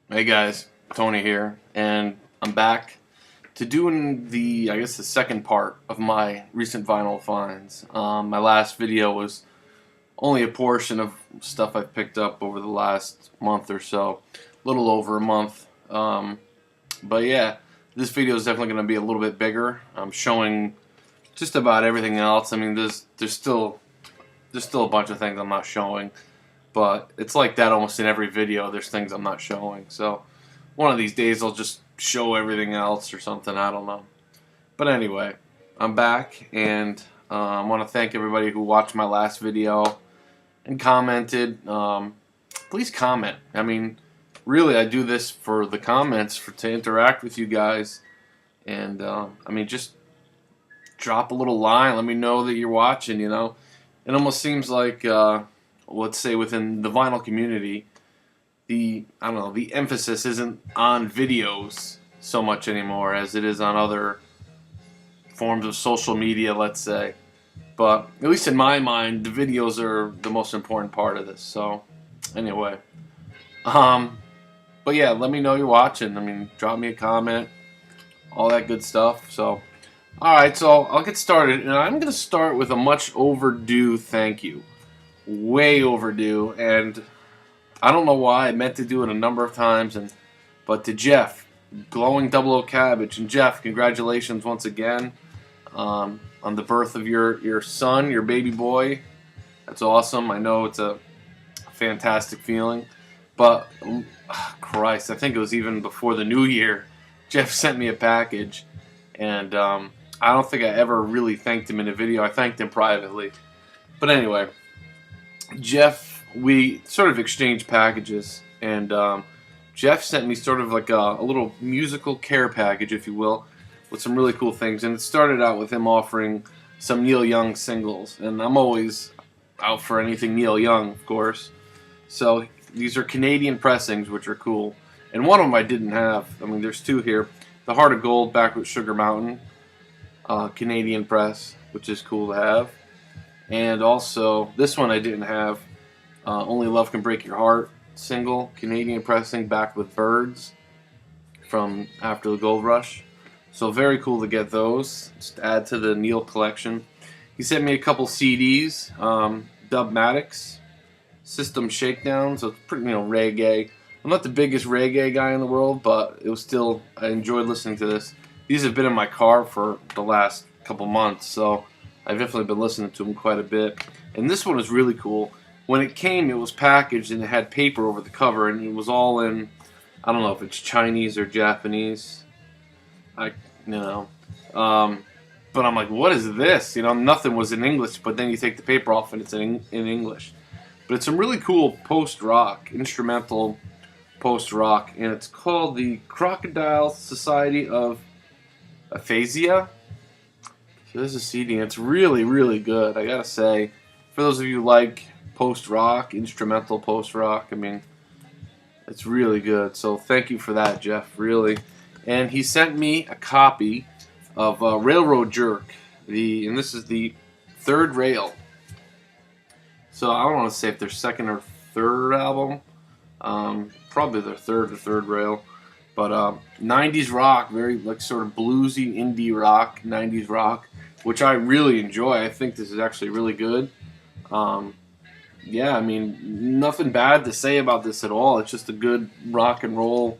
Hey guys, Tony here, and I'm back to doing I guess the second part of my recent vinyl finds. My last video was only a portion of stuff I've picked up over the last month or so, a little over a month. But yeah, this video is definitely going to be a little bit bigger. I'm showing just about everything else. I mean, there's still a bunch of things I'm not showing. But it's like that almost in every video. There's things I'm not showing. So one of these days I'll just show everything else or something. I don't know. But anyway, I'm back, and I want to thank everybody who watched my last video and commented. Please comment. I mean, really, I do this for the comments, to interact with you guys. And I mean, just drop a little line. Let me know that you're watching. You know, it almost seems like. Let's say within the vinyl community, the emphasis isn't on videos so much anymore as it is on other forms of social media, let's say. But at least in my mind, the videos are the most important part of this. So anyway, but yeah, let me know you're watching. I mean, drop me a comment, all that good stuff. So alright, so I'll get started, and I'm going to start with a much overdue thank you. Way overdue, and I don't know why. I meant to do it a number of times, but to Jeff, Glowing Double O Cabbage, and Jeff, congratulations once again on the birth of your son, your baby boy. That's awesome. I know it's a fantastic feeling, but Christ, I think it was even before the new year. Jeff sent me a package, and I don't think I ever really thanked him in a video. I thanked him privately, but anyway. Jeff, we sort of exchanged packages, and Jeff sent me sort of like a little musical care package, if you will, with some really cool things. And it started out with him offering some Neil Young singles, and I'm always out for anything Neil Young, of course. So these are Canadian pressings, which are cool. And one of them I didn't have. I mean, there's two here. The Heart of Gold back with Sugar Mountain, Canadian press, which is cool to have. And also, this one I didn't have, Only Love Can Break Your Heart single, Canadian pressing, back with Birds from after the Gold Rush. So very cool to get those, just add to the Neil collection. He sent me a couple CDs, Dubmatics, System Shakedown, so it's pretty, reggae. I'm not the biggest reggae guy in the world, but it was still, I enjoyed listening to this. These have been in my car for the last couple months, so I've definitely been listening to them quite a bit. And this one was really cool. When it came, it was packaged and it had paper over the cover, and it was all in, I don't know if it's Chinese or Japanese. But I'm like, what is this? Nothing was in English, but then you take the paper off and it's in English. But it's some really cool post-rock, instrumental post-rock, and it's called the Crocodile Society of Aphasia. This is a CD, and it's really, really good, I gotta say. For those of you who like post-rock, instrumental post-rock, I mean, it's really good. So thank you for that, Jeff, really. And he sent me a copy of Railroad Jerk, and this is the third rail. So I don't want to say if their second or third album, probably their third rail. But 90s rock, very like sort of bluesy indie rock, 90s rock, which I really enjoy. I think this is actually really good. Yeah, I mean, nothing bad to say about this at all. It's just a good rock and roll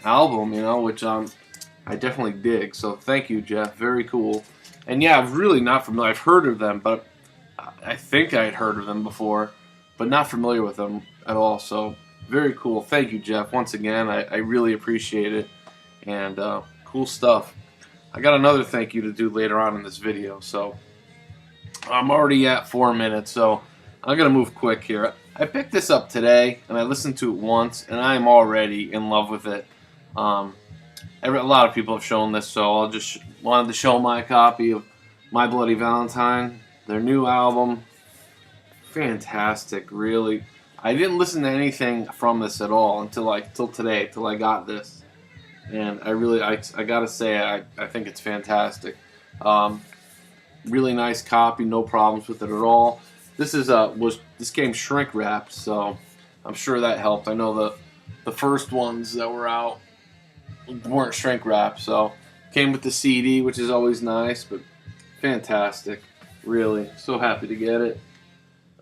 album, which I definitely dig. So thank you, Jeff. Very cool. And yeah, I'm really not familiar. I've heard of them, but I think I had heard of them before, but not familiar with them at all. So very cool. Thank you, Jeff. Once again, I really appreciate it. And cool stuff. I got another thank you to do later on in this video. So I'm already at 4 minutes, so I'm going to move quick here. I picked this up today, and I listened to it once, and I am already in love with it. A lot of people have shown this, so I just wanted to show my copy of My Bloody Valentine, their new album. Fantastic, really. I didn't listen to anything from this at all until today, till I got this. And I gotta say, I think it's fantastic. Really nice copy, no problems with it at all. This came shrink wrapped, so I'm sure that helped. I know the the first ones that were out weren't shrink wrapped, so came with the CD, which is always nice, but fantastic. Really, so happy to get it.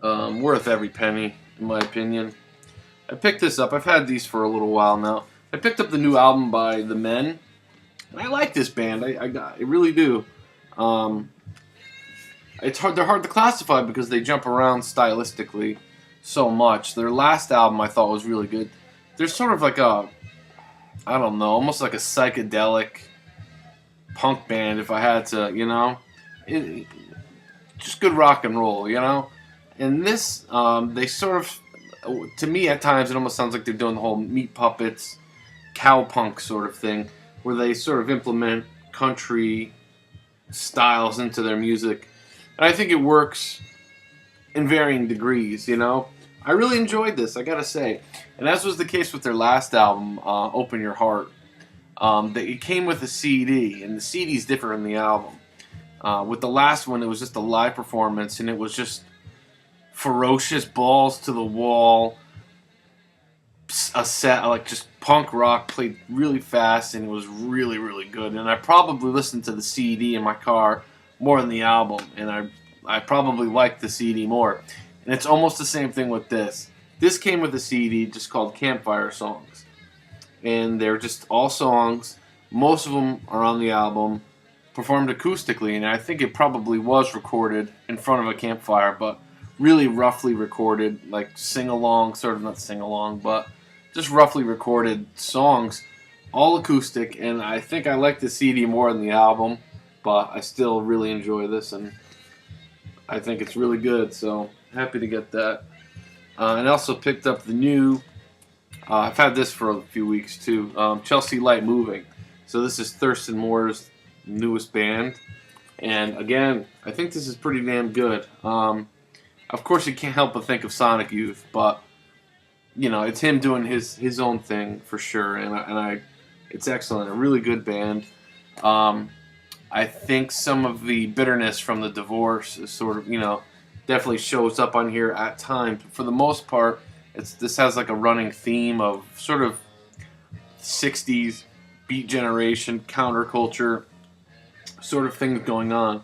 Worth every penny, in my opinion. I picked this up. I've had these for a little while now. I picked up the new album by The Men. And I like this band. I really do. They're hard to classify because they jump around stylistically so much. Their last album I thought was really good. They're sort of like I don't know, almost like a psychedelic punk band if I had to, just good rock and roll, And this, they sort of, to me at times it almost sounds like they're doing the whole Meat Puppets, cowpunk sort of thing, where they sort of implement country styles into their music. And I think it works in varying degrees, I really enjoyed this, I gotta say. And as was the case with their last album, Open Your Heart, it came with a CD, and the CD is different than the album. With the last one, it was just a live performance, and it was just ferocious, balls to the wall, a set, like just punk rock, played really fast, and it was really, really good. And I probably listened to the CD in my car more than the album, and I probably liked the CD more. And it's almost the same thing with this. This came with a CD just called Campfire Songs. And they're just all songs. Most of them are on the album, performed acoustically, and I think it probably was recorded in front of a campfire, but really roughly recorded, like sing-along, sort of not sing-along, but just roughly recorded songs, all acoustic, and I think I like the CD more than the album, but I still really enjoy this, and I think it's really good, so happy to get that. And I also picked up the new, I've had this for a few weeks too, Chelsea Light Moving. So this is Thurston Moore's newest band, and again, I think this is pretty damn good. Of course, you can't help but think of Sonic Youth, but it's him doing his own thing for sure, and it's excellent. A really good band. I think some of the bitterness from the divorce is sort of definitely shows up on here at times. But for the most part, this has like a running theme of sort of 60s beat generation counterculture sort of things going on.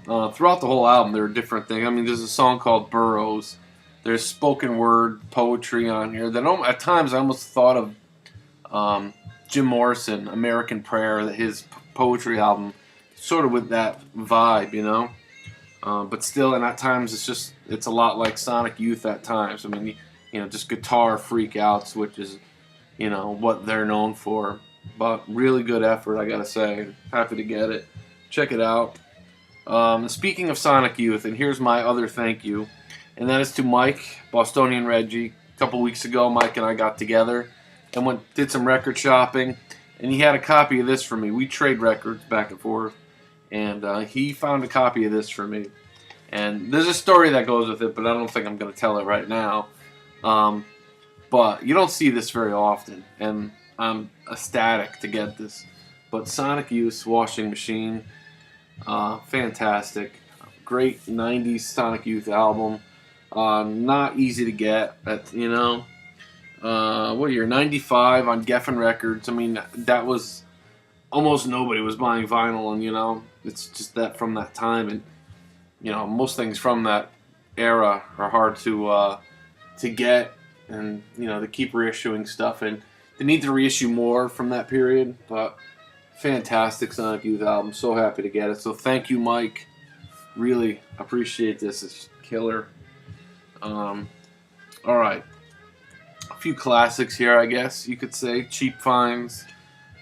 Throughout the whole album, there are different things. I mean, there's a song called Burrows. There's spoken word poetry on here that at times I almost thought of Jim Morrison, American Prayer, his poetry album, sort of with that vibe, But still, and at times it's a lot like Sonic Youth at times. I mean, just guitar freak outs, which is, what they're known for. But really good effort, I gotta say. Happy to get it. Check it out. Speaking of Sonic Youth, and here's my other thank you, and that is to Mike, Bostonian Reggie. A couple weeks ago, Mike and I got together and did some record shopping, and he had a copy of this for me. We trade records back and forth, and he found a copy of this for me. And there's a story that goes with it, but I don't think I'm going to tell it right now. But you don't see this very often, and I'm ecstatic to get this. But Sonic Youth Washing Machine, fantastic. Great 90s Sonic Youth album. Not easy to get, what year? 95 on Geffen Records. I mean, that was almost nobody was buying vinyl, and it's just that from that time, and most things from that era are hard to get, and they keep reissuing stuff, and they need to reissue more from that period. But fantastic Sonic Youth album. So happy to get it. So thank you, Mike. Really appreciate this. It's killer. All right. A few classics here, I guess you could say. Cheap finds.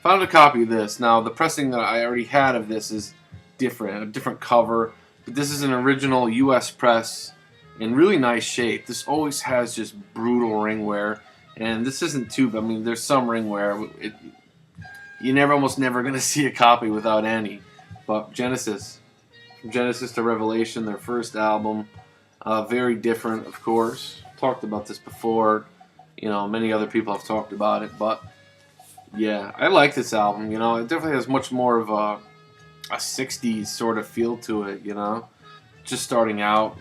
Found a copy of this. Now, the pressing that I already had of this is different. A different cover. But this is an original U.S. press in really nice shape. This always has just brutal ringwear. And this isn't too, I mean, there's some ringwear. You're almost never going to see a copy without any. But Genesis. From Genesis to Revelation, their first album. Very different, of course. Talked about this before. Many other people have talked about it. But, yeah, I like this album. It definitely has much more of a 60s sort of feel to it, Just starting out,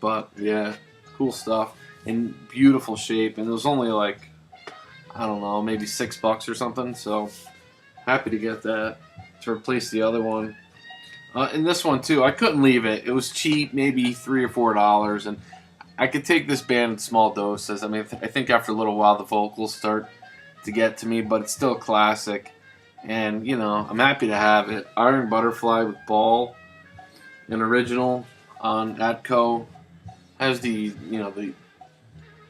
But, yeah, cool stuff. In beautiful shape. And it was only like I don't know, maybe $6 or something. So happy to get that to replace the other one. And this one too, I couldn't leave it. It was cheap, maybe $3 or $4, and I could take this band in small doses. I mean, I think after a little while the vocals start to get to me, but it's still a classic. And you know, I'm happy to have it. Iron Butterfly with Ball, an original on Atco. Has the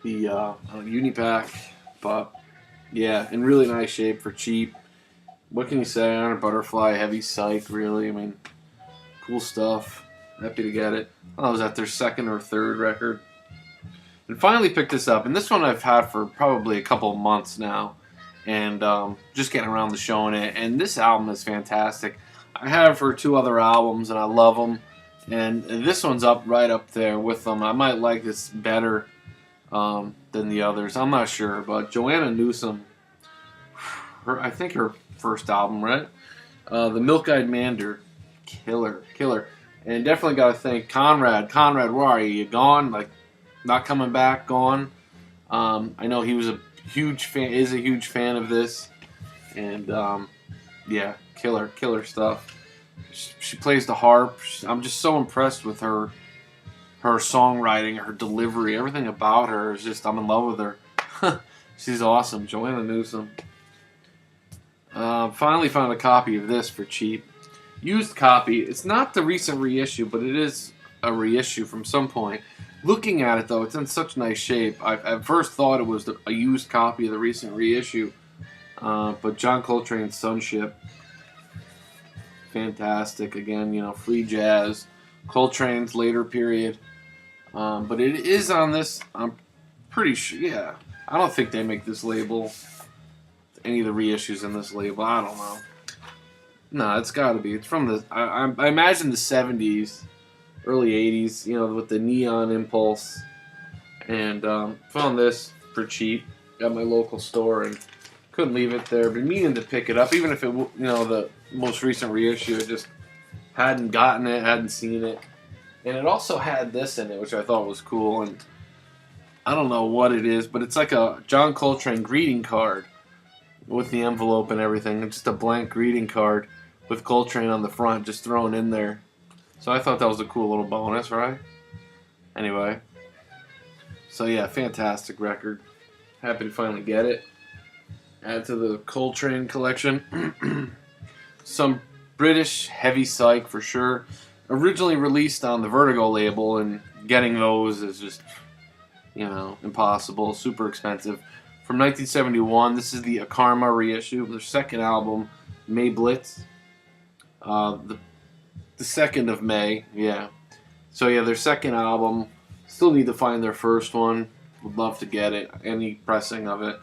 Unipack, but yeah, in really nice shape for cheap. What can you say? Iron Butterfly, heavy psych, really. I mean, cool stuff. Happy to get it. I was at their second or third record. And finally picked this up. And this one I've had for probably a couple of months now. And just getting around to showing it. And this album is fantastic. I have it for 2 other albums and I love them. And this one's right up there with them. I might like this better than the others. I'm not sure. But Joanna Newsom, I think her first album, right? The Milk-Eyed Mander. Killer. And definitely got to thank Conrad. Conrad, where are you? You gone? Like, not coming back? Gone? I know he was a huge fan of this. And, yeah, killer stuff. She plays the harp. I'm just so impressed with her songwriting, her delivery, everything about her is just, I'm in love with her. She's awesome. Joanna Newsom. Finally found a copy of this for cheap. Used copy. It's not the recent reissue, but it is a reissue from some point. Looking at it, though, it's in such nice shape. I at first thought it was a used copy of the recent reissue. But John Coltrane's Sonship. Fantastic. Again, you know, free jazz. Coltrane's later period. But it is on this, I'm pretty sure, yeah. I don't think they make this label. Any of the reissues in this label. I don't know. No, it's got to be. It's from the, I imagine the 70s, early 80s, you know, with the neon impulse. And found this for cheap at my local store and couldn't leave it there. Been meaning to pick it up, even if it, you know, the most recent reissue, I just hadn't gotten it, hadn't seen it. And it also had this in it, which I thought was cool. And I don't know what it is, but it's like a John Coltrane greeting card with the envelope and everything. It's just a blank greeting card with Coltrane on the front, just thrown in there. So I thought that was a cool little bonus, right? Anyway. So yeah, fantastic record. Happy to finally get it. Add to the Coltrane collection. Some British heavy psych for sure. Originally released on the Vertigo label, and getting those is just, you know, impossible. Super expensive. From 1971, this is the Akarma reissue, their second album, May Blitz. The 2nd of May, yeah. So yeah, their second album. Still need to find their first one. Would love to get it, any pressing of it.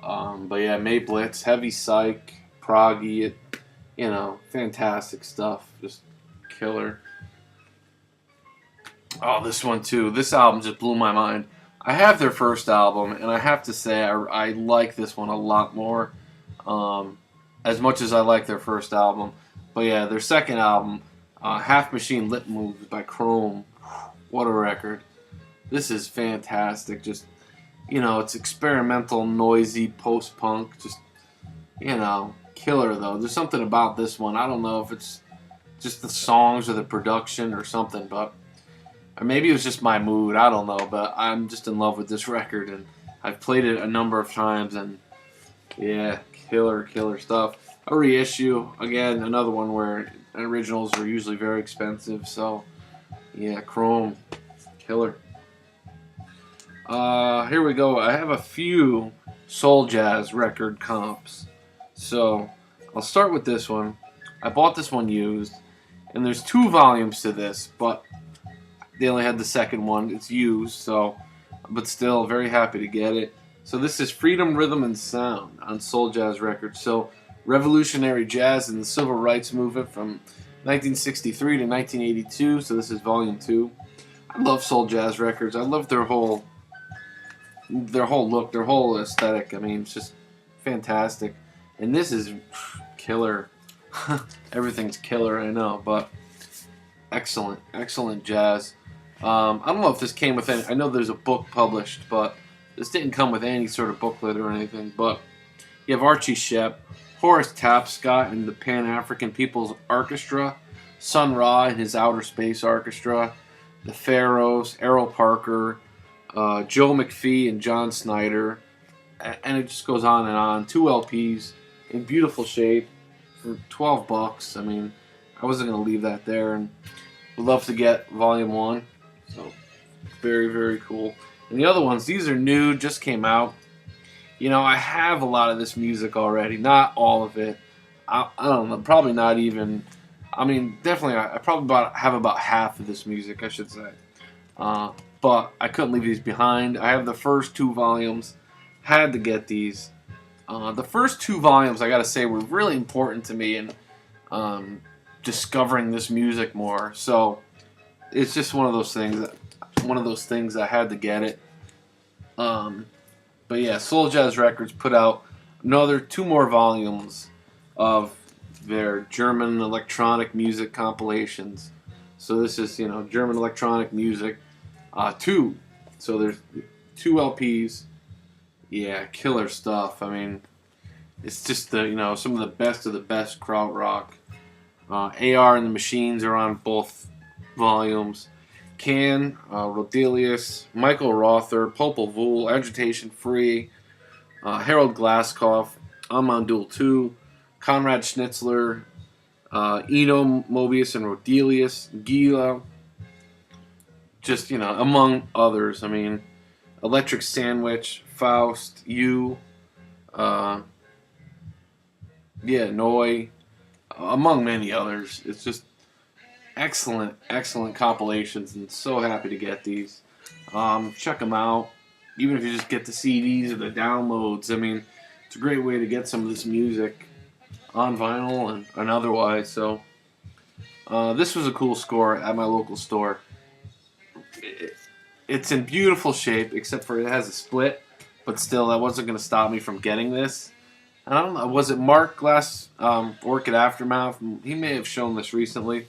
But yeah, May Blitz, heavy psych, proggy, you know, fantastic stuff. Just killer. Oh, this one too. This album just blew my mind. I have their first album, and I have to say I like this one a lot more, as much as I like their first album. But yeah, their second album, Half Machine Lip Moves by Chrome. What a record. This is fantastic. Just, you know, it's experimental, noisy, post-punk. Just, you know, killer though. There's something about this one. I don't know if it's just the songs or the production or something, but or maybe it was just my mood. I don't know, but I'm just in love with this record, and I've played it a number of times, and yeah, killer stuff. A reissue, again, another one where originals are usually very expensive, so yeah, Chrome, killer. Here we go. I have a few soul jazz record comps. So I'll start with this one. I bought this one used, and there's 2 volumes to this, but they only had the second one. It's used, so, but still very happy to get it. So this is Freedom, Rhythm, and Sound on Soul Jazz Records. So revolutionary jazz and the civil rights movement from 1963 to 1982. So this is volume 2. I love soul jazz records. I love their whole look, their whole aesthetic. I mean, it's just fantastic. And this is killer. Everything's killer, I know, but excellent jazz. I don't know if this came with any. I know there's a book published, but This didn't come with any sort of booklet or anything, but you have Archie Shepp, Horace Tapscott and the Pan-African People's Orchestra, Sun Ra and his Outer Space Orchestra, the Pharaohs, Errol Parker, Joe McPhee and John Snyder, and it just goes on and on. 2 LPs in beautiful shape for $12. I mean, I wasn't going to leave that there, and would love to get Volume 1. So, very, very cool. And the other ones, these are new, just came out. You know, I have a lot of this music already. Not all of it. I don't know, probably not even. I mean, definitely, I probably have about half of this music, I should say. But I couldn't leave these behind. I have the first 2 volumes. Had to get these. The first 2 volumes, I gotta say, were really important to me in discovering this music more. So it's just one of those things. I had to get it. But yeah, Soul Jazz Records put out another 2 more volumes of their German electronic music compilations. So this is, you know, German electronic music 2. So there's 2 LPs. Yeah, killer stuff. I mean, it's just some of the best krautrock. AR and the Machines are on both volumes. Can, Rodelius, Michael Rother, Popol Vuh, Agitation Free, Harold Glasscoff, Amandul 2, Konrad Schnitzler, Eno, Mobius, and Rodelius, Gila, just, among others. I mean, Electric Sandwich, Faust, You, Noi, among many others. It's just excellent compilations, and so happy to get these. Check them out, even if you just get the CDs or the downloads. I mean, it's a great way to get some of this music on vinyl and otherwise. So this was a cool score at my local store. It's in beautiful shape, except for it has a split, but still, that wasn't going to stop me from getting this. I don't know, was it Mark Glass, Orchid Aftermath? He may have shown this recently.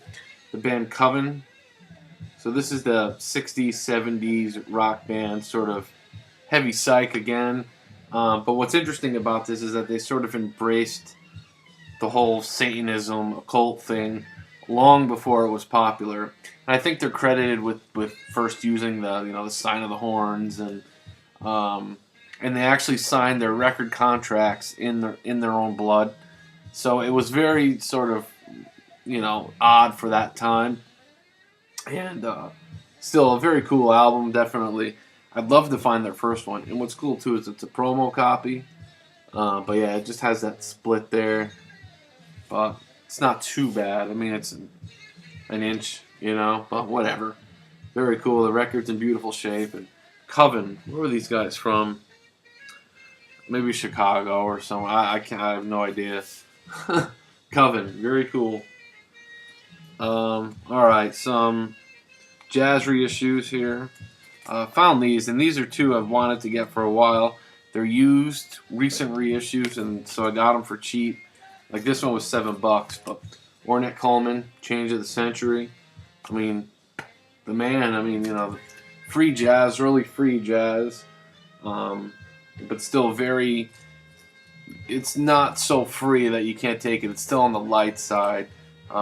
The band Coven. So this is the 60s, 70s rock band, sort of heavy psych again. But what's interesting about this is that they sort of embraced the whole Satanism, occult thing long before it was popular. And I think they're credited with first using the sign of the horns, and they actually signed their record contracts in their own blood. So it was very sort of odd for that time, and still a very cool album. Definitely, I'd love to find their first one. And what's cool too is it's a promo copy, but yeah, it just has that split there, but it's not too bad. I mean, it's an inch, but whatever. Very cool. The record's in beautiful shape. And Coven, where were these guys from? Maybe Chicago or somewhere. I have no idea. Coven, very cool. Alright, some jazz reissues here. Found these, and these are 2 I've wanted to get for a while. They're used, recent reissues, and so I got them for cheap. Like this one was $7, but Ornette Coleman, Change of the Century. I mean, the man, free jazz, early free jazz, but still very, it's not so free that you can't take it. It's still on the light side.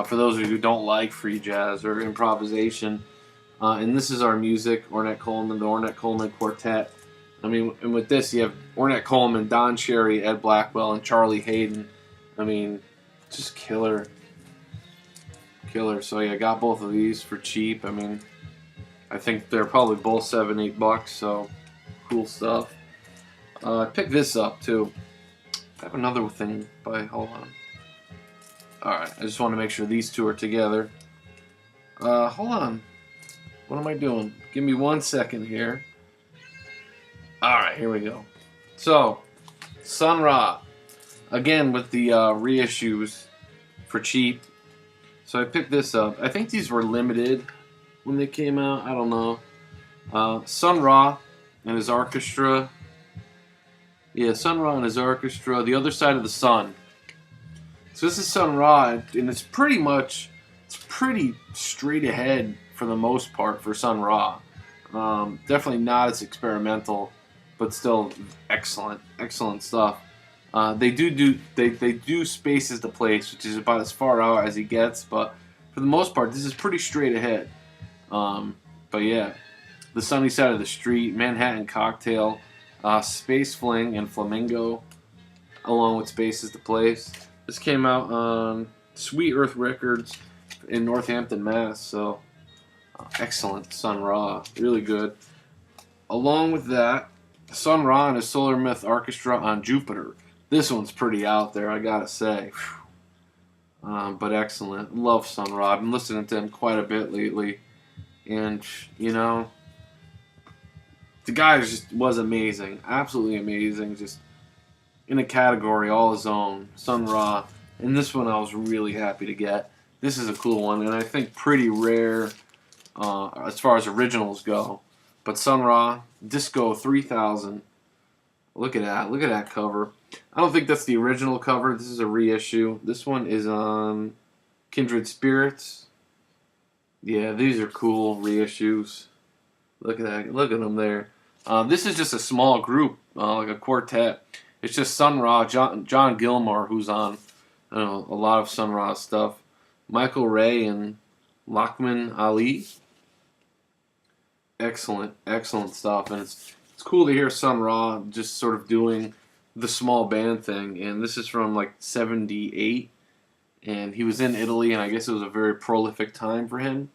For those of you who don't like free jazz or improvisation. And this is our music, Ornette Coleman, the Ornette Coleman Quartet. I mean, and with this, you have Ornette Coleman, Don Cherry, Ed Blackwell, and Charlie Hayden. I mean, just killer. So yeah, I got both of these for cheap. I mean, I think they're probably both $7, $8, so cool stuff. I picked this up, too. I have another thing hold on. Alright, I just want to make sure these 2 are together. Hold on. What am I doing? Give me 1 second here. Alright, here we go. So, Sun Ra. Again, with the reissues for cheap. So I picked this up. I think these were limited when they came out. I don't know. Sun Ra and his orchestra. Yeah, Sun Ra and his orchestra. The Other Side of the Sun. So this is Sun Ra, and it's pretty straight ahead for the most part for Sun Ra. Definitely not as experimental, but still excellent stuff. They do Spaces to Place, which is about as far out as he gets, but for the most part, this is pretty straight ahead. But yeah, The Sunny Side of the Street, Manhattan Cocktail, Space Fling, and Flamingo, along with Spaces to Place. This came out on Sweet Earth Records in Northampton, Mass. So excellent, Sun Ra, really good. Along with that, Sun Ra and his Solar Myth Orchestra on Jupiter. This one's pretty out there, I gotta say. But excellent. Love Sun Ra. I've been listening to him quite a bit lately. And, you know, the guy was amazing. Absolutely amazing. Just in a category all his own. Sun Ra. And this one I was really happy to get. This is a cool one, and I think pretty rare as far as originals go. But Sun Ra, Disco 3000. Look at that. Look at that cover. I don't think that's the original cover. This is a reissue. This one is on Kindred Spirits. Yeah, these are cool reissues. Look at that. Look at them there. This is just a small group, like a quartet. It's just Sun Ra, John Gilmore, who's on a lot of Sun Ra stuff. Michael Ray and Lachman Ali. Excellent stuff. And it's cool to hear Sun Ra just sort of doing the small band thing. And this is from like 78. And he was in Italy, and I guess it was a very prolific time for him.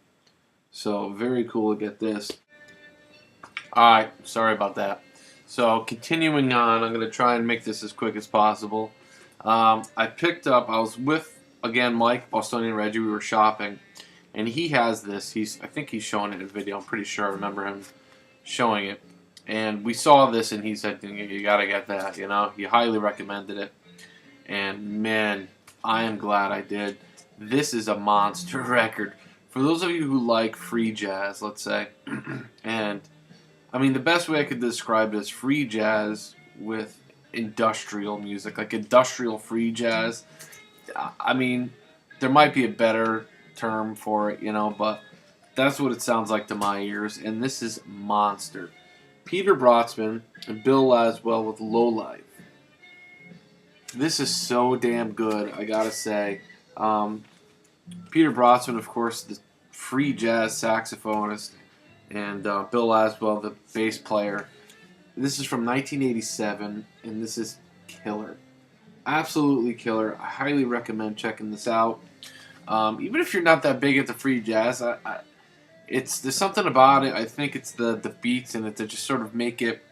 So very cool to get this. Alright, sorry about that. So continuing on, I'm going to try and make this as quick as possible. I was with, again, Mike, Bostonian Reggie. We were shopping, and he has this. I think he's showing it in a video. I'm pretty sure I remember him showing it. And we saw this, and he said, you got to get that, you know. He highly recommended it. And, man, I am glad I did. This is a monster record. For those of you who like free jazz, let's say, and, I mean, the best way I could describe it is free jazz with industrial music, like industrial free jazz. I mean, there might be a better term for it, you know, but that's what it sounds like to my ears, and this is monster. Peter Brötzmann and Bill Laswell with Lowlife. This is so damn good, I gotta say. Peter Brötzmann, of course, the free jazz saxophonist, and Bill Laswell, the bass player. This is from 1987, and this is killer. Absolutely killer. I highly recommend checking this out. Even if you're not that big into free jazz, there's something about it. I think it's the beats in it that just sort of make it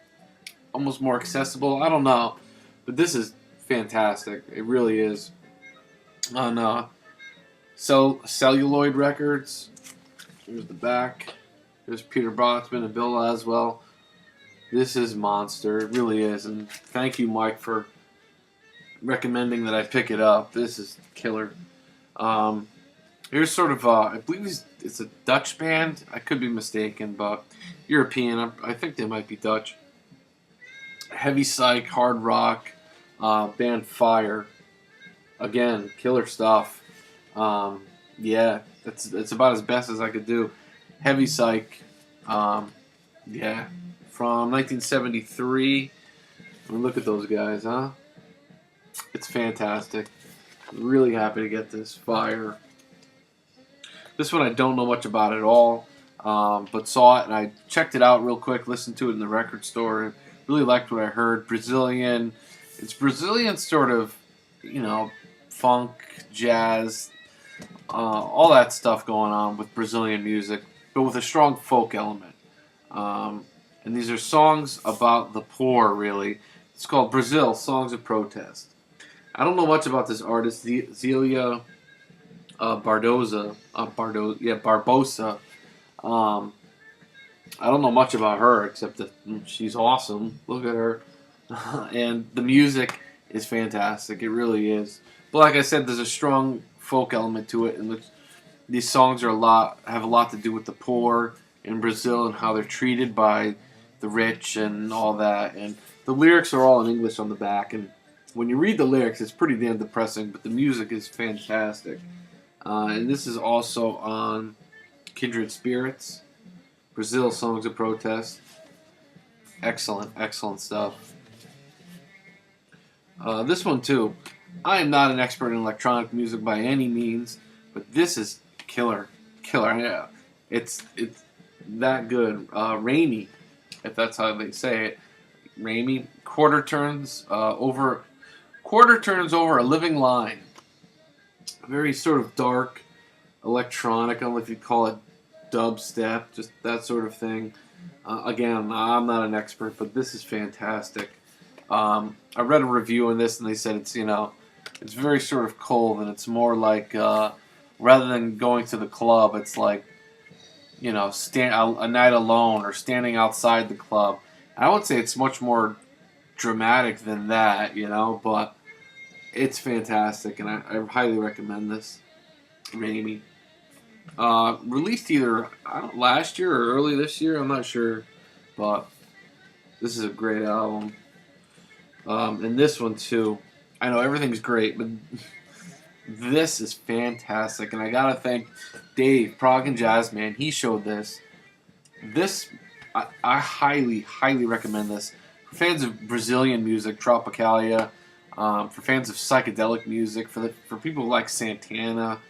almost more accessible. I don't know, but this is fantastic. It really is. On Celluloid Records. Here's the back. There's Peter Brötzmann and Bill Laswell. This is monster. It really is. And thank you, Mike, for recommending that I pick it up. This is killer. Here's sort of, I believe it's a Dutch band. I could be mistaken, but European. I think they might be Dutch. Heavy psych, hard rock, band Fire. Again, killer stuff. Yeah, it's about as best as I could do. Heavy psych. Yeah, from 1973. Look at those guys, huh? It's fantastic. Really happy to get this. Fire. This one I don't know much about at all, but saw it and I checked it out real quick, listened to it in the record store, and really liked what I heard. Brazilian. It's Brazilian sort of, you know, funk, jazz, all that stuff going on with Brazilian music, but with a strong folk element. And these are songs about the poor, really. It's called Brazil, Songs of Protest. I don't know much about this artist, Zélia Barbosa. I don't know much about her except that she's awesome. Look at her. And the music is fantastic. It really is. But like I said, there's a strong folk element to it, and these songs have a lot to do with the poor in Brazil and how they're treated by the rich and all that. And the lyrics are all in English on the back, and when you read the lyrics, it's pretty damn depressing, but the music is fantastic. And this is also on Kindred Spirits, Brazil, Songs of Protest. Excellent, excellent stuff. This one too. I am not an expert in electronic music by any means, but this is killer, killer. Yeah, it's that good. Rainy, if that's how they say it. Rainy quarter turns over a living line. Very sort of dark, electronic. I don't know if you'd call it dubstep, just that sort of thing. Again, I'm not an expert, but this is fantastic. I read a review on this, and they said it's very sort of cold, and it's more like rather than going to the club, it's like a night alone or standing outside the club. I would say it's much more dramatic than that, but it's fantastic, and I highly recommend this. Rainy. Released either last year or early this year, I'm not sure, but this is a great album. And this one too. I know everything's great, but this is fantastic, and I gotta thank Dave, Prague and Jazz Man. He showed this. I highly, highly recommend this for fans of Brazilian music, Tropicalia, for fans of psychedelic music, for people like Santana.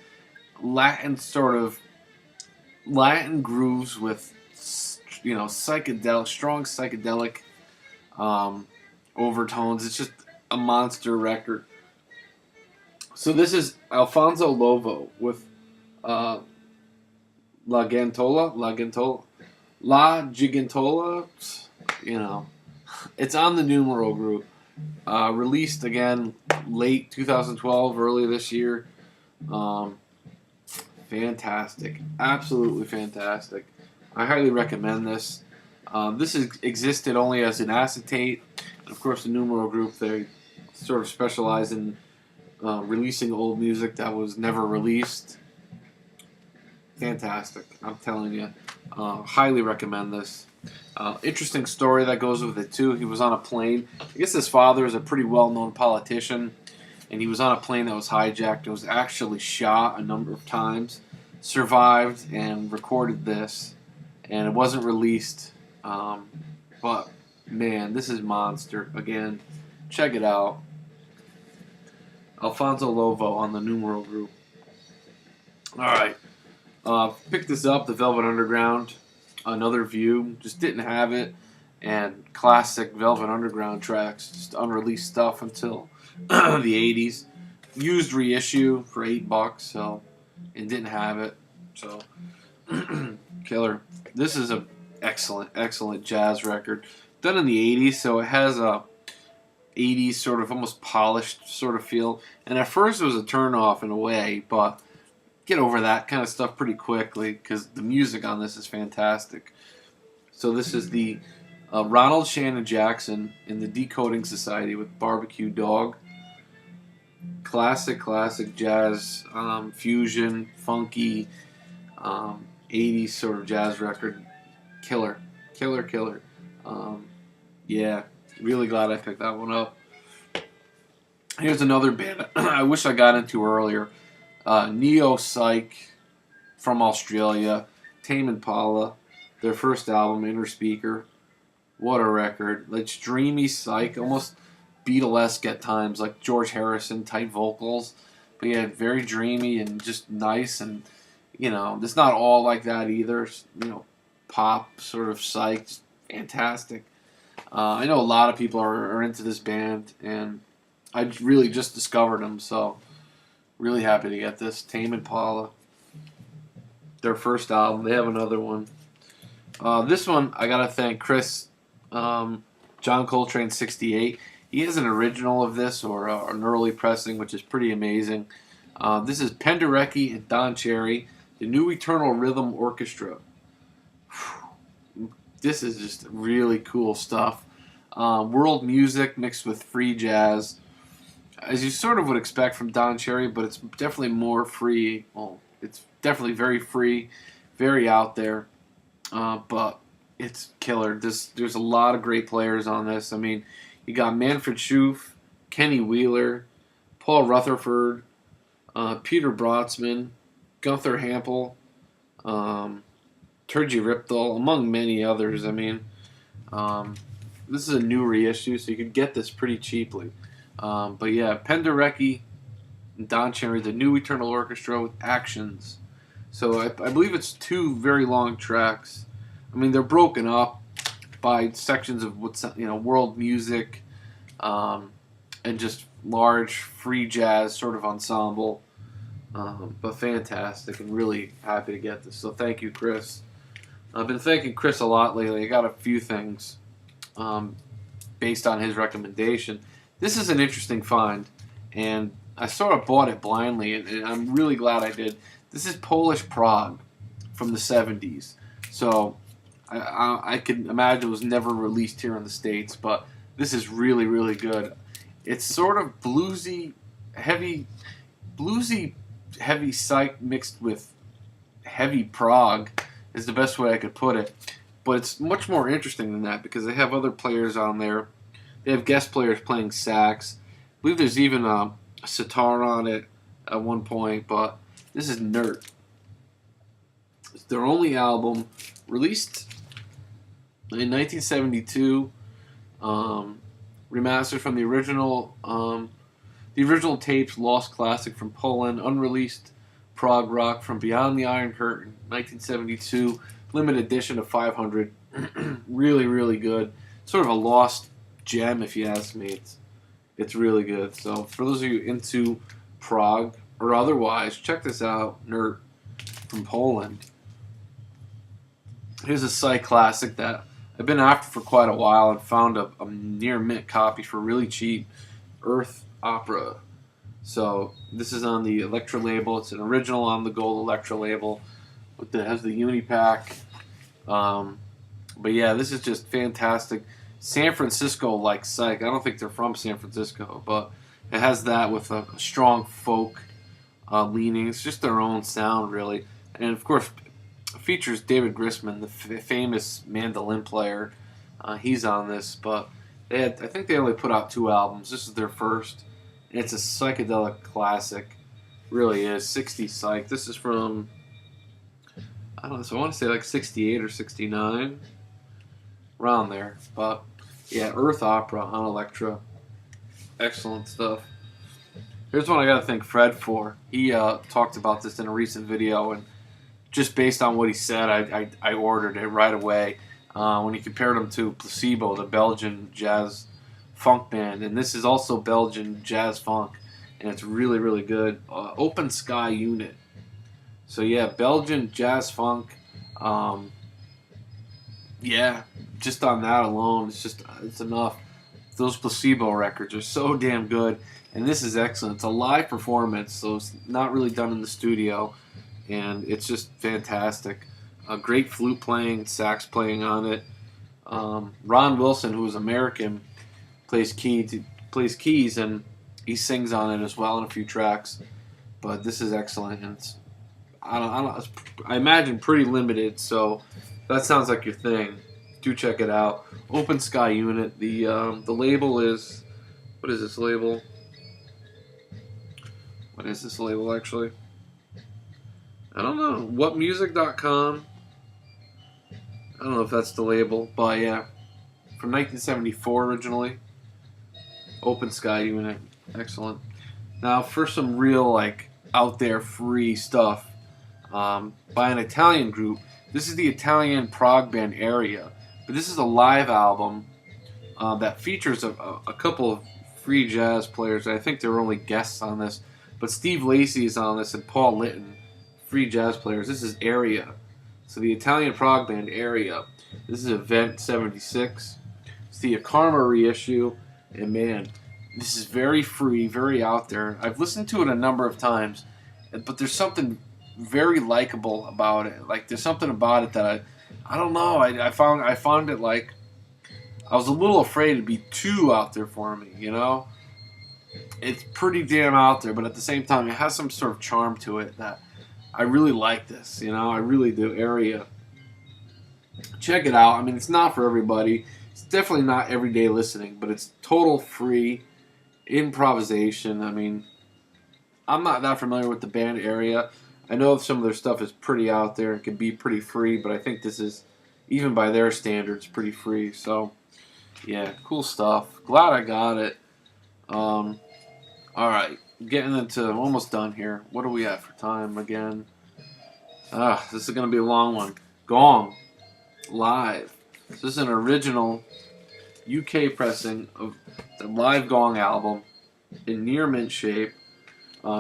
Latin grooves with strong psychedelic overtones. It's just a monster record. So this is Alfonso Lobo with La Gigantola. It's on the Numero Group. Released again late 2012, early this year. Fantastic, absolutely fantastic. I highly recommend this. This existed only as an acetate. And of course, the Numero Group, they sort of specialize in releasing old music that was never released. Fantastic, I'm telling you. Highly recommend this. Interesting story that goes with it too. He was on a plane. I guess his father is a pretty well-known politician, and he was on a plane that was hijacked. It was actually shot a number of times, survived, and recorded this, and it wasn't released. But man, this is monster. Again, check it out. Alfonso Lobo on the Numero Group. All right. Picked this up, the Velvet Underground. Another View. Just didn't have it. And classic Velvet Underground tracks. Just unreleased stuff until the 80s. Used reissue for $8, so, and didn't have it. So, killer. This is a excellent, excellent jazz record. Done in the 80s, so it has a 80s sort of almost polished sort of feel. And at first it was a turn-off in a way, but get over that kind of stuff pretty quickly because the music on this is fantastic. So this is the Ronald Shannon Jackson in the Decoding Society with Barbecue Dog. Classic jazz, fusion, funky, 80s sort of jazz record. Killer. Yeah, really glad I picked that one up. Here's another band I wish I got into earlier. Neo Psych from Australia. Tame Impala. Their first album, Inner Speaker. What a record. It's dreamy psych, almost Beatlesque at times, like George Harrison type vocals. But yeah, very dreamy and just nice, and it's not all like that either. Pop sort of psych, just fantastic. I know a lot of people are into this band, and I really just discovered them, so really happy to get this. Tame Impala, their first album. They have another one. This one, I gotta thank Chris, John Coltrane 68. He has an original of this, or an early pressing, which is pretty amazing. This is Penderecki and Don Cherry, the New Eternal Rhythm Orchestra. This is just really cool stuff. World music mixed with free jazz, as you sort of would expect from Don Cherry, but it's definitely more free. Well, it's definitely very free, very out there, but it's killer. There's a lot of great players on this. I mean, you got Manfred Schoof, Kenny Wheeler, Paul Rutherford, Peter Brotzman, Gunther Hampel, Turgi Riptol, among many others. I mean, this is a new reissue, so you could get this pretty cheaply. But yeah, Penderecki and Don Cherry, the new Eternal Orchestra with Actions. So I believe it's 2 very long tracks. I mean, they're broken up by sections of what's, world music, and just large free jazz sort of ensemble. But fantastic, and really happy to get this. So thank you, Chris. I've been thanking Chris a lot lately. I got a few things based on his recommendation. This is an interesting find, and I sort of bought it blindly, and I'm really glad I did. This is Polish Prague from the 70s. So I can imagine it was never released here in the States, but this is really, really good. It's sort of bluesy, heavy psych mixed with heavy prog is the best way I could put it. But it's much more interesting than that because they have other players on there. They have guest players playing sax. I believe there's even a sitar on it at one point, but this is Nert. It's their only album, released in 1972, remastered from the original tapes, Lost Classic from Poland, unreleased prog rock from Beyond the Iron Curtain, 1972, limited edition of 500. Really, really good. Sort of a lost gem, if you ask me. It's really good. So for those of you into prog or otherwise, check this out, Nert from Poland. Here's a psych classic that I've been after for quite a while and found a near mint copy for really cheap. Earth Opera. So this is on the Elektra label. It's an original on the gold Elektra label. It has the Unipack. But yeah, this is just fantastic. San Francisco-like psych. I don't think they're from San Francisco, but it has that with a strong folk leaning. It's just their own sound, really. And of course, it features David Grisman, the famous mandolin player. He's on this, but I think they only put out 2 albums. This is their first. And it's a psychedelic classic. Really is. 60s psych. This is from, I don't know, so I want to say like 68 or 69. Around there. But yeah, Earth Opera on Elektra. Excellent stuff. Here's one I got to thank Fred for. He talked about this in a recent video, and just based on what he said, I ordered it right away. When he compared them to Placebo, the Belgian jazz funk band, and this is also Belgian jazz funk, and it's really, really good. Open Sky Unit. So yeah, Belgian jazz funk. Yeah, just on that alone, it's enough. Those Placebo records are so damn good, and this is excellent. It's a live performance, so it's not really done in the studio, and it's just fantastic. Great flute playing, sax playing on it. Ron Wilson, who is American, plays keys, and he sings on it as well in a few tracks. But this is excellent, and it's, I imagine pretty limited. So if that sounds like your thing, do check it out. Open Sky Unit. The label is, what is this label? What is this label actually? I don't know. Whatmusic.com. I don't know if that's the label, but yeah, from 1974 originally. Open Sky Unit, excellent. Now for some real like out there free stuff, by an Italian group. This is the Italian prog band Area, but this is a live album that features a couple of free jazz players. I think there were only guests on this, but Steve Lacy is on this and Paul Litton, free jazz players. This is Area. So the Italian prog band Area. This is Event 76. It's the Karma reissue, and man, this is very free, very out there. I've listened to it a number of times, but there's something very likable about it. Like there's something about it that I don't know. I found it like I was a little afraid it'd be too out there for me. You know, it's pretty damn out there, but at the same time, it has some sort of charm to it that I really like this, you know, I really do. Area. Check it out. I mean, it's not for everybody. It's definitely not everyday listening, but it's total free improvisation. I mean, I'm not that familiar with the band Area. I know some of their stuff is pretty out there and can be pretty free, but I think this is, even by their standards, pretty free. So, Yeah, cool stuff. Glad I got it. All right, getting into, I'm almost done here. What are we at for time again? This is gonna be a long one. Gong, live. This is an original UK pressing of the live Gong album in near mint shape.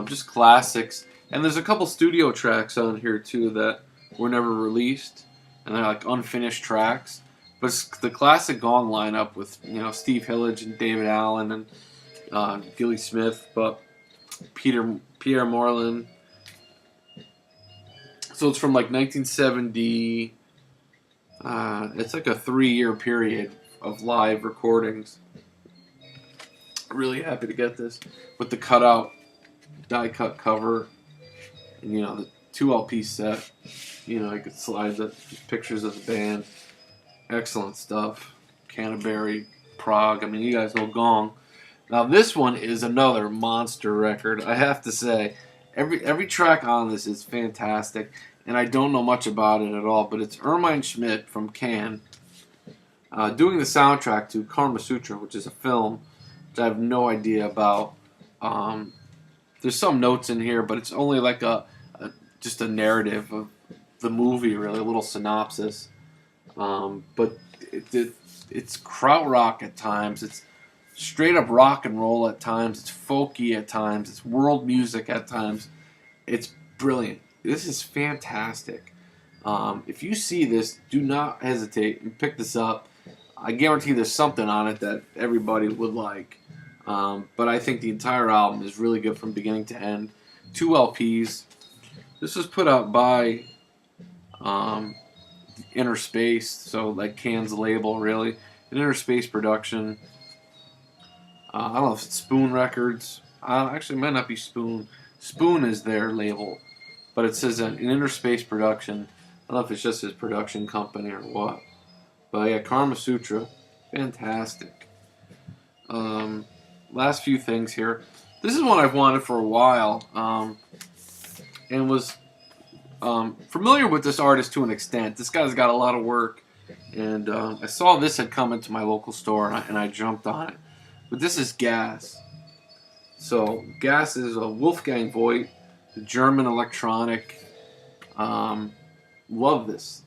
Just classics. And there's a couple studio tracks on here too that were never released, and they're like unfinished tracks. But it's the classic Gong lineup with Steve Hillage and David Allen and Gilly Smith, but Pierre Moreland. So it's from like 1970. It's like a 3-year period of live recordings. Really happy to get this with the cutout die cut cover, and the 2 LP set. I could slide the pictures of the band. Excellent stuff. Canterbury, Prague. I mean, you guys know Gong. Now this one is another monster record. I have to say, every track on this is fantastic, and I don't know much about it at all. But it's Ermine Schmidt from Cannes doing the soundtrack to Karma Sutra, which is a film which I have no idea about. There's some notes in here, but it's only like just a narrative of the movie, really, a little synopsis. But it's krautrock at times. It's straight up rock and roll at times. It's folky at times. It's world music at times. It's brilliant. This is fantastic. If you see this, do not hesitate and pick this up. I guarantee there's something on it that everybody would like. But I think the entire album is really good from beginning to end. 2 LPs. This was put out by Inner Space, so like Cannes label, really. An Inner Space production. I don't know if it's Spoon Records. Actually, it might not be Spoon. Spoon is their label, but it says an Inner Space production. I don't know if it's just his production company or what. But yeah, Karma Sutra, fantastic. Last few things here. This is one I've wanted for a while, and was familiar with this artist to an extent. This guy's got a lot of work, and I saw this had come into my local store, and I jumped on it. But this is Gas. So Gas is a Wolfgang Voigt, German electronic. Love this.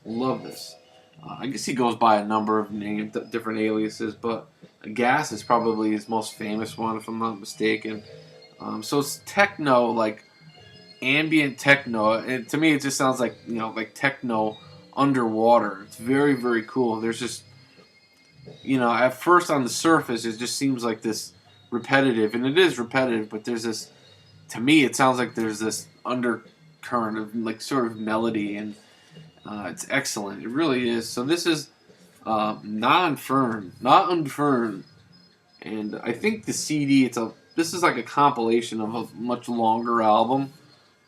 I guess he goes by a number of names, different aliases, but Gas is probably his most famous one, if I'm not mistaken. So it's techno, like ambient techno. And to me, it just sounds like like techno underwater. It's very, very cool. There's just at first on the surface, it just seems like this repetitive, and it is repetitive. But there's this, to me, it sounds like there's this undercurrent of like sort of melody, and it's excellent. It really is. So this is not Unfern, and I think the CD. This is like a compilation of a much longer album,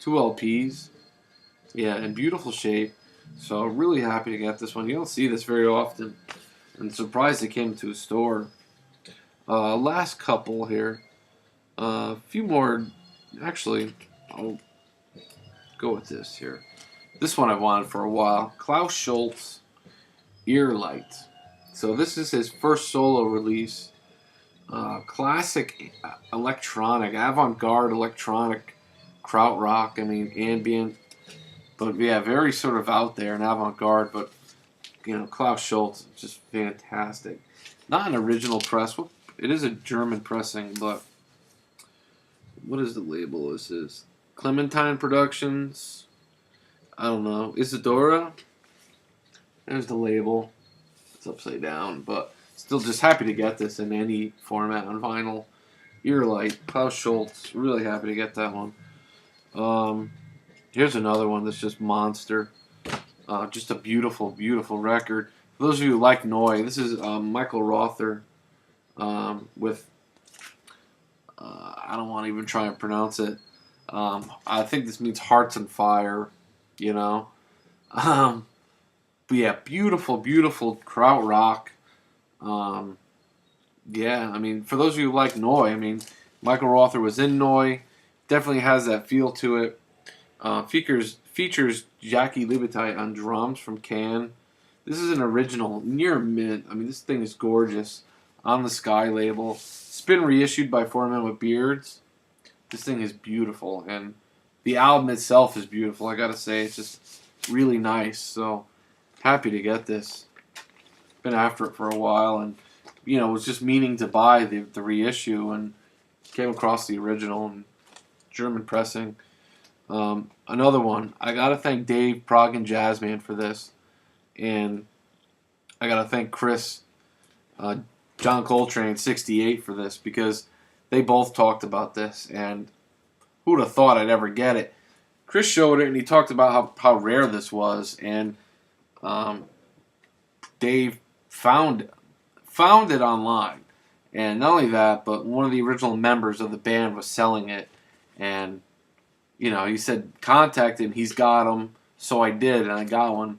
2 LPs. Yeah, in beautiful shape. So really happy to get this one. You don't see this very often, and surprised it came to a store. Last couple here. A few more. Actually, I'll go with this here. This one I've wanted for a while. Klaus Schulze, Earlight. So this is his first solo release. Classic electronic, avant-garde electronic, krautrock. I mean, ambient, but yeah, very sort of out there and avant-garde. But Klaus Schulze, just fantastic. Not an original press. Well, it is a German pressing, but what is the label? This is Clementine Productions. I don't know. Isadora. There's the label. It's upside down, but still just happy to get this in any format on vinyl. Earlight, Klaus Schulze. Really happy to get that one. Here's another one that's just monster. Just a beautiful, beautiful record. For those of you who like Neu, this is Michael Rother with, I don't want to even try and pronounce it. I think this means Hearts on Fire, But yeah, beautiful, beautiful krautrock. Yeah, I mean, for those of you who like Neu, I mean, Michael Rother was in Neu. Definitely has that feel to it. Features Jackie Libatite on drums from Cannes. This is an original, near mint. I mean, this thing is gorgeous. on the Sky label. It's been reissued by Four Men with Beards. This thing is beautiful, and the album itself is beautiful. I gotta say, it's just really nice. So happy to get this. Been after it for a while, and was just meaning to buy the reissue, and came across the original and German pressing. Another one. I gotta thank Dave, Prague, and Jazzman for this, and I gotta thank Chris, John Coltrane 68 for this, because they both talked about this, and who'd have thought I'd ever get it? Chris showed it, and he talked about how rare this was, and Dave found it online. And not only that, but one of the original members of the band was selling it, and he said contact him, he's got them. So I did, and I got one.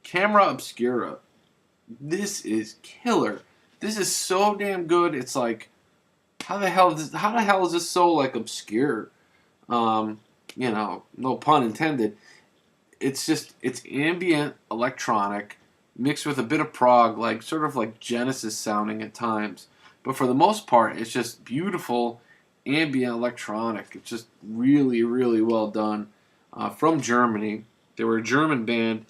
Camera Obscura. This is killer. This is so damn good. It's like, how the hell is this so like obscure? No pun intended. It's ambient electronic mixed with a bit of prog, like sort of like Genesis sounding at times. But for the most part, it's just beautiful ambient electronic. It's just really, really well done. From Germany. They were a German band.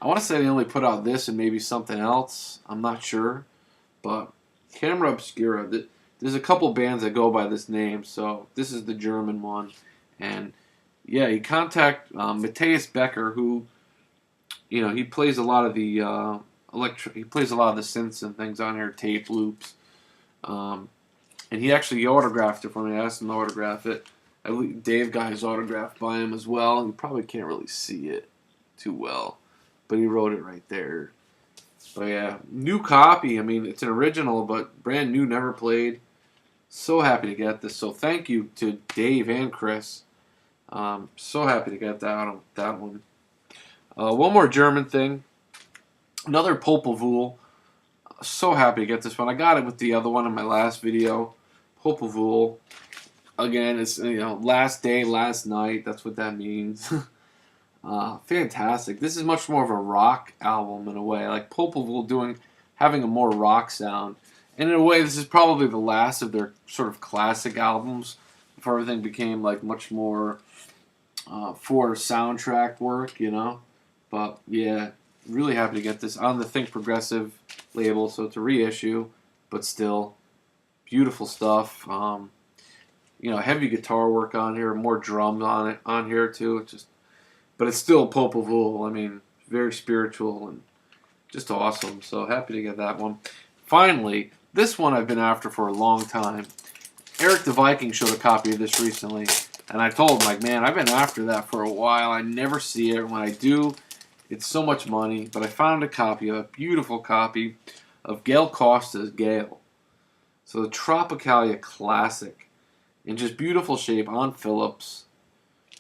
I want to say they only put out this and maybe something else. I'm not sure. But Camera Obscura. There's a couple bands that go by this name, so this is the German one. And yeah, you contact Matthias Becker, who he plays a lot of the he plays a lot of the synths and things on here, tape loops. And he actually autographed it for me. I asked him to autograph it. Dave got his autograph by him as well. You probably can't really see it too well, but he wrote it right there. But yeah, new copy. I mean, it's an original, but brand new, never played. So happy to get this. So thank you to Dave and Chris. So happy to get that one. One more German thing. Another Popol Vuh. So happy to get this one. I got it with the other one in my last video. Popol Vuh. Again, it's last day, last night. That's what that means. Fantastic. This is much more of a rock album in a way. Like Popol Vuh having a more rock sound. And in a way, this is probably the last of their sort of classic albums before everything became like much more for soundtrack work, But yeah, really happy to get this on the Think Progressive label, so it's a reissue, but still beautiful stuff. Heavy guitar work on here, more drums on here too. But it's still Popol Vuh. I mean, very spiritual and just awesome. So happy to get that one. Finally, this one I've been after for a long time. Eric the Viking showed a copy of this recently, and I told him, like, man, I've been after that for a while. I never see it. When I do, it's so much money. But I found a beautiful copy of Gail Kostas' Gail. So the Tropicalia Classic, in just beautiful shape on Philips.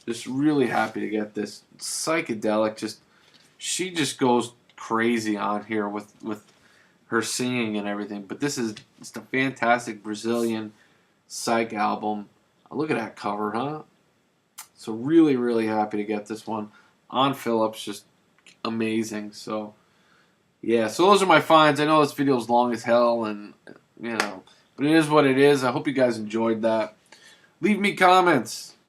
Just really happy to get this. Psychedelic. She just goes crazy on here with her singing and everything. But this is just a fantastic Brazilian psych album. Look at that cover, huh? So really, really happy to get this one on Philips. Just amazing. So yeah, so those are my finds. I know this video is long as hell, and but it is what it is. I hope you guys enjoyed that. Leave me comments.